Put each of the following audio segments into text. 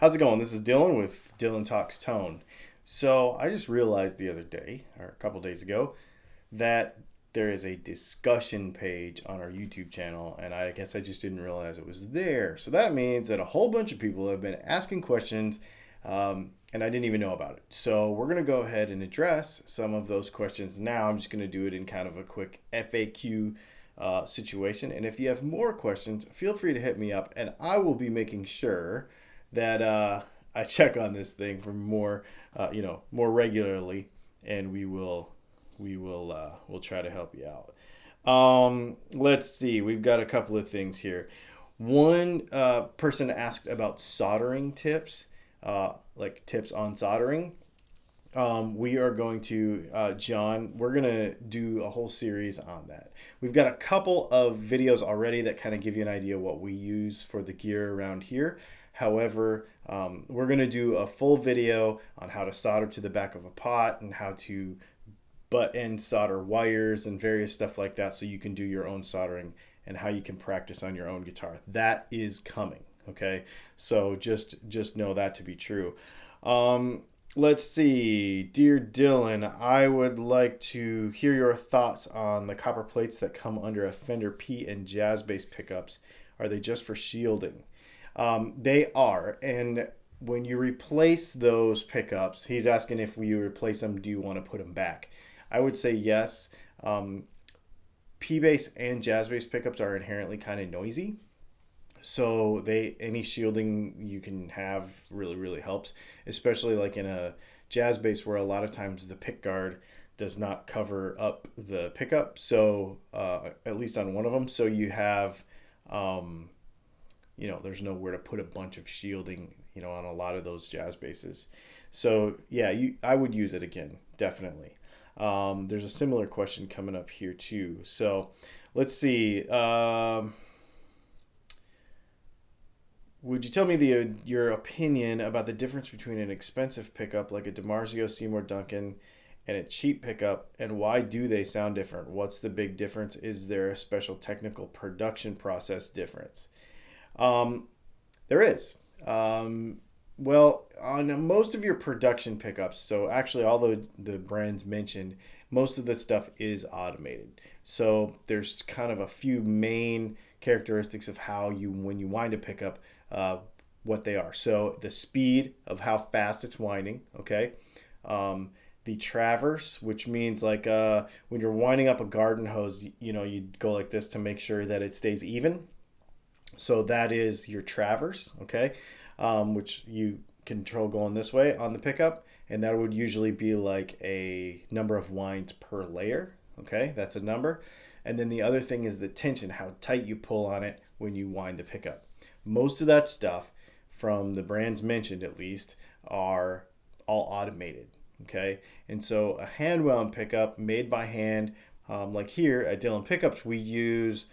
How's it going? This is Dylan with Dylan Talks Tone. So I just realized the other day, or a couple days ago, that there is a discussion page on our YouTube channel, and I guess I just didn't realize it was there. So that means that a whole bunch of people have been asking questions, and I didn't even know about it. So we're going to go ahead and address some of those questions now. I'm just going to do it in kind of a quick FAQ situation. And if you have more questions, feel free to hit me up, and I will be making sure that I check on this thing for more regularly, and we'll try to help you out. Let's see. We've got a couple of things here. One person asked about soldering tips, like tips on soldering. We are going to, John, we're going to do a whole series on that. We've got a couple of videos already that kind of give you an idea what we use for the gear around here. However, we're going to do a full video on how to solder to the back of a pot and how to butt end solder wires and various stuff like that, so you can do your own soldering and how you can practice on your own guitar. That is coming, okay? So just know that to be true. Let's see. Dear Dylan, I would like to hear your thoughts on the copper plates that come under a Fender P and jazz bass pickups. Are they just for shielding? They are, and when you replace those pickups, he's asking if you replace them, do you want to put them back? I would say yes. P bass and jazz bass pickups are inherently kind of noisy, so any shielding you can have really helps, especially like in a jazz bass where a lot of times the pick guard does not cover up the pickup, so at least on one of them, so you have there's nowhere to put a bunch of shielding, on a lot of those jazz basses. So yeah, I would use it again, definitely. There's a similar question coming up here too. So let's see. Would you tell me your opinion about the difference between an expensive pickup like a DiMarzio Seymour Duncan and a cheap pickup, and why do they sound different? What's the big difference? Is there a special technical production process difference? There is. Well, on most of your production pickups, so actually all the brands mentioned, most of the stuff is automated. So there's kind of a few main characteristics of when you wind a pickup, what they are. So the speed of how fast it's winding, okay? The traverse, which means like when you're winding up a garden hose, you go like this to make sure that it stays even. So that is your traverse, okay, which you control going this way on the pickup, and that would usually be like a number of winds per layer, okay, that's a number. And then the other thing is the tension, how tight you pull on it when you wind the pickup. Most of that stuff, from the brands mentioned at least, are all automated, okay. And so a hand wound pickup made by hand, like here at Dylan Pickups, we use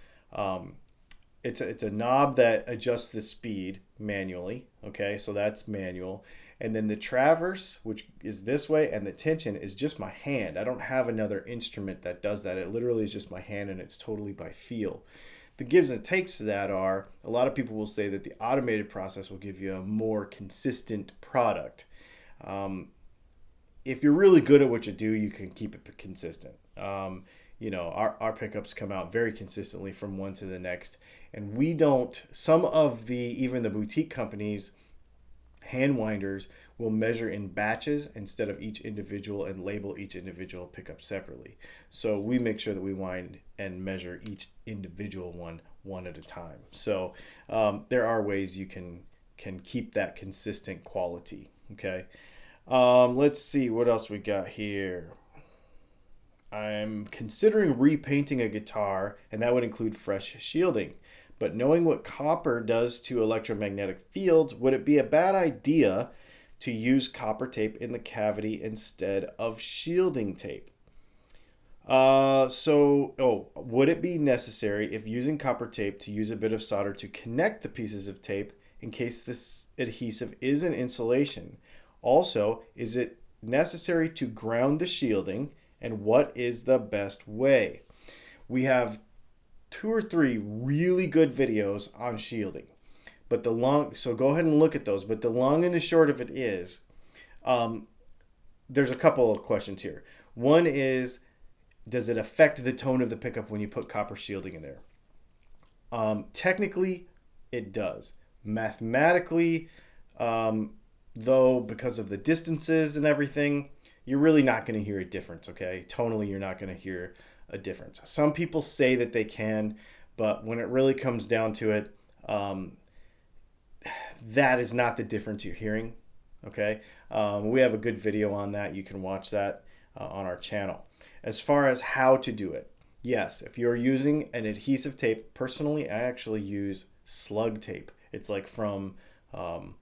it's a knob that adjusts the speed manually, okay, so that's manual. And then the traverse, which is this way, and the tension is just my hand. I don't have another instrument that does that. It literally is just my hand, and it's totally by feel. The gives and takes to that are, a lot of people will say that the automated process will give you a more consistent product. If you're really good at what you do, you can keep it consistent. Our pickups come out very consistently from one to the next, and we don't, even the boutique companies, hand winders will measure in batches instead of each individual and label each individual pickup separately. So we make sure that we wind and measure each individual one at a time. So there are ways you can keep that consistent quality, okay? Let's see what else we got here. I'm considering repainting a guitar, and that would include fresh shielding. But knowing what copper does to electromagnetic fields, would it be a bad idea to use copper tape in the cavity instead of shielding tape? Would it be necessary, if using copper tape, to use a bit of solder to connect the pieces of tape in case this adhesive is an insulation? Also, is it necessary to ground the shielding, and what is the best way? We have 2 or 3 really good videos on shielding. But so go ahead and look at those. But the long and the short of it is, there's a couple of questions here. One is, does it affect the tone of the pickup when you put copper shielding in there? Technically, it does. Mathematically, though, because of the distances and everything, you're really not going to hear a difference, okay? Tonally, you're not going to hear a difference. Some people say that they can, but when it really comes down to it, that is not the difference you're hearing, okay? We have a good video on that. You can watch that on our channel. As far as how to do it, yes, if you're using an adhesive tape, personally, I actually use slug tape. It's like from lawn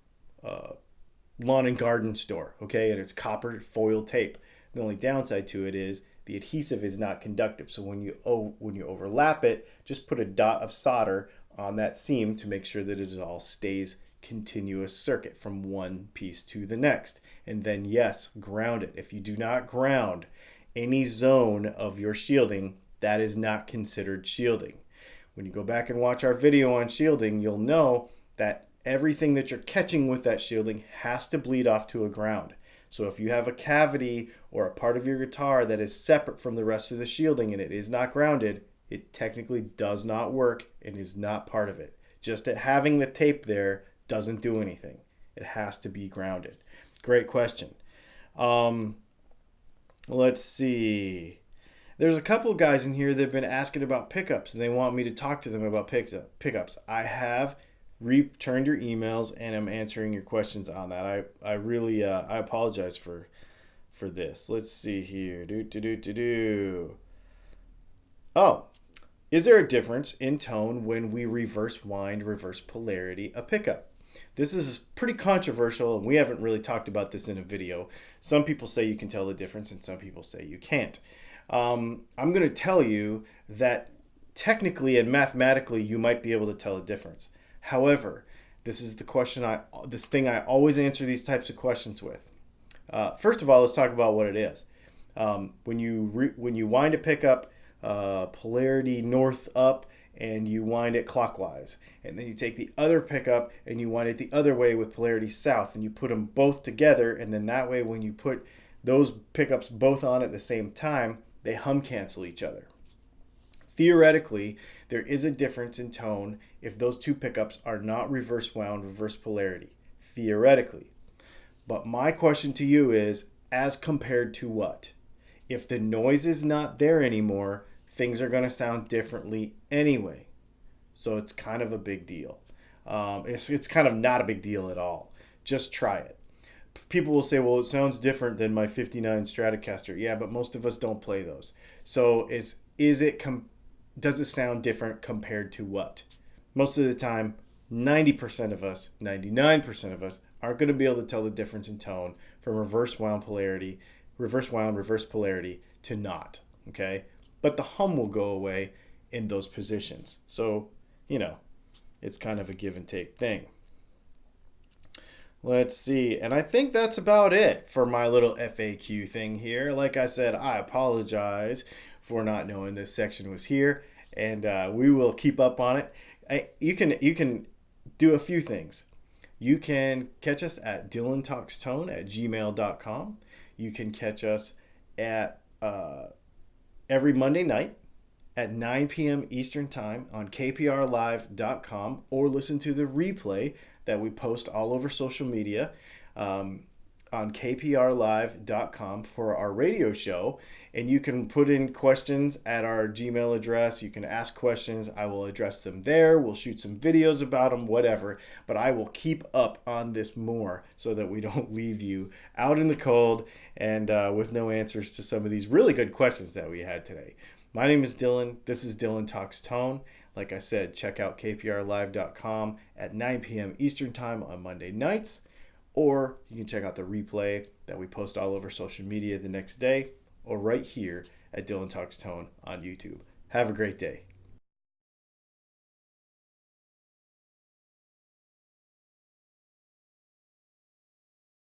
and garden store, okay? And it's copper foil tape. The only downside to it is the adhesive is not conductive. So when you overlap it, just put a dot of solder on that seam to make sure that it all stays continuous circuit from one piece to the next. And then yes, ground it. If you do not ground any zone of your shielding, that is not considered shielding. When you go back and watch our video on shielding, you'll know that everything that you're catching with that shielding has to bleed off to a ground. So if you have a cavity or a part of your guitar that is separate from the rest of the shielding and it is not grounded, it technically does not work and is not part of it. Just having the tape there doesn't do anything. It has to be grounded. Great question. Let's see. There's a couple of guys in here that have been asking about pickups and they want me to talk to them about pickups. I have returned your emails and I'm answering your questions on that. I really I apologize for this. Let's see here. Oh, is there a difference in tone when we reverse wind, reverse polarity a pickup? This is pretty controversial and we haven't really talked about this in a video. Some people say you can tell the difference and some people say you can't. I'm going to tell you that technically and mathematically you might be able to tell a difference. However, this is this thing I always answer these types of questions with. First of all, let's talk about what it is. When you wind a pickup polarity north up and you wind it clockwise, and then you take the other pickup and you wind it the other way with polarity south, and you put them both together, and then that way when you put those pickups both on at the same time, they hum cancel each other. Theoretically, there is a difference in tone if those two pickups are not reverse wound, reverse polarity. Theoretically. But my question to you is, as compared to what? If the noise is not there anymore, things are going to sound differently anyway. So it's kind of a big deal. It's kind of not a big deal at all. Just try it. People will say, well, it sounds different than my 59 Stratocaster. Yeah, but most of us don't play those. So does it sound different compared to what? Most of the time, 90% of us, 99% of us aren't going to be able to tell the difference in tone from reverse wound, reverse polarity to not, okay? But the hum will go away in those positions. So, it's kind of a give and take thing. Let's see. And I think that's about it for my little FAQ thing here. Like I said, I apologize for not knowing this section was here, and we will keep up on it. You can do a few things. You can catch us at dylantalkstone@gmail.com. You can catch us at every Monday night at 9 p.m. Eastern Time on kprlive.com, or listen to the replay that we post all over social media on kprlive.com for our radio show. And you can put in questions at our Gmail address. You can ask questions. I will address them there. We'll shoot some videos about them, whatever. But I will keep up on this more so that we don't leave you out in the cold and with no answers to some of these really good questions that we had today. My name is Dylan. This is Dylan Talks Tone. Like I said, check out kprlive.com at 9 p.m. Eastern Time on Monday nights, or you can check out the replay that we post all over social media the next day, or right here at Dylan Talks Tone on YouTube. Have a great day.